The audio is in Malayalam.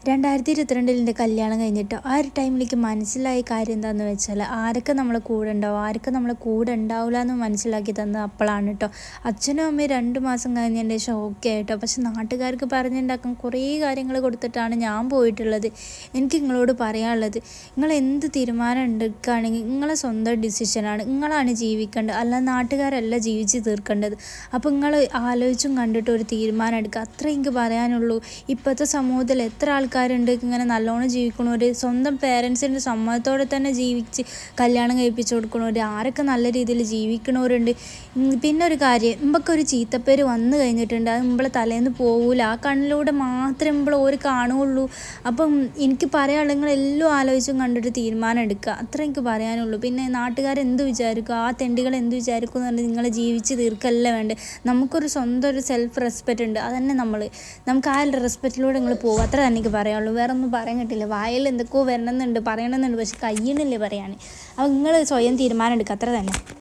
2022 എൻ്റെ കല്യാണം കഴിഞ്ഞിട്ട് ആ ഒരു ടൈമിലേക്ക് മനസ്സിലായ കാര്യം എന്താണെന്ന് വെച്ചാൽ ആരൊക്കെ നമ്മളെ കൂടെ ഉണ്ടാവും, ആരൊക്കെ നമ്മളെ കൂടെ ഉണ്ടാവില്ല എന്ന് മനസ്സിലാക്കി തന്നത് അപ്പോഴാണ് കേട്ടോ. അച്ഛനും അമ്മയും 2 മാസം കഴിഞ്ഞതിൻ്റെ ശേഷം ഓക്കെ ആയിട്ടോ. പക്ഷെ നാട്ടുകാർക്ക് പറഞ്ഞുണ്ടാക്കാൻ കുറേ കാര്യങ്ങൾ കൊടുത്തിട്ടാണ് ഞാൻ പോയിട്ടുള്ളത്. എനിക്ക് നിങ്ങളോട് പറയാനുള്ളത്, നിങ്ങൾ എന്ത് തീരുമാനം എടുക്കുകയാണെങ്കിൽ നിങ്ങളെ സ്വന്തം ഡിസിഷനാണ്, നിങ്ങളാണ് ജീവിക്കേണ്ടത്, അല്ല നാട്ടുകാരല്ല ജീവിച്ച് തീർക്കേണ്ടത്. അപ്പോൾ നിങ്ങൾ ആലോചിച്ചും കണ്ടിട്ട് ഒരു തീരുമാനം എടുക്കുക, അത്രേ എനിക്ക് പറയാനുള്ളൂ. ഇപ്പോഴത്തെ സമൂഹത്തിൽ എത്ര ആൾക്കാരുണ്ട് ഇങ്ങനെ നല്ലോണം ജീവിക്കണവർ, സ്വന്തം പേരൻസിൻ്റെ സമ്മതത്തോടെ തന്നെ ജീവിച്ച് കല്യാണം കഴിപ്പിച്ച് കൊടുക്കണവർ, ആരൊക്കെ നല്ല രീതിയിൽ ജീവിക്കണവരുണ്ട്. പിന്നെ ഒരു കാര്യം, ഒരു ചീത്തപ്പേര് വന്നു കഴിഞ്ഞിട്ടുണ്ട്, അത് നമ്മളെ തലേന്ന് പോകില്ല, ആ കണ്ണിലൂടെ മാത്രമേ നമ്മൾ ഓര് കാണുകയുള്ളൂ. അപ്പം എനിക്ക് പറയാനുള്ളത്, നിങ്ങളെല്ലാം ആലോചിച്ചും കണ്ടിട്ട് തീരുമാനം എടുക്കുക, അത്ര എനിക്ക് പറയാനുള്ളൂ. പിന്നെ നാട്ടുകാരെന്ത് വിചാരിക്കും, ആ തെണ്ടികൾ എന്ത് വിചാരിക്കും എന്ന് പറഞ്ഞാൽ നിങ്ങൾ ജീവിച്ച് തീർക്കല്ല വേണ്ടത്. നമുക്കൊരു സ്വന്തം ഒരു സെൽഫ് റെസ്പെക്റ്റ് ഉണ്ട്, അതന്നെ നമുക്ക് ആ റെസ്പെക്റ്റിലൂടെ നിങ്ങൾ പോകും, അത്ര തന്നെ എനിക്ക് പറയാനുള്ളൂ. വേറെ ഒന്നും പറയാൻ കിട്ടില്ല. വായിൽ എന്തൊക്കെയോ വരണമെന്നുണ്ട്, പറയണമെന്നുണ്ട്, പക്ഷെ കഴിയണില്ലേ പറയാൻ. അപ്പോൾ നിങ്ങൾ സ്വയം തീരുമാനം എടുക്കുക, അത്ര തന്നെ.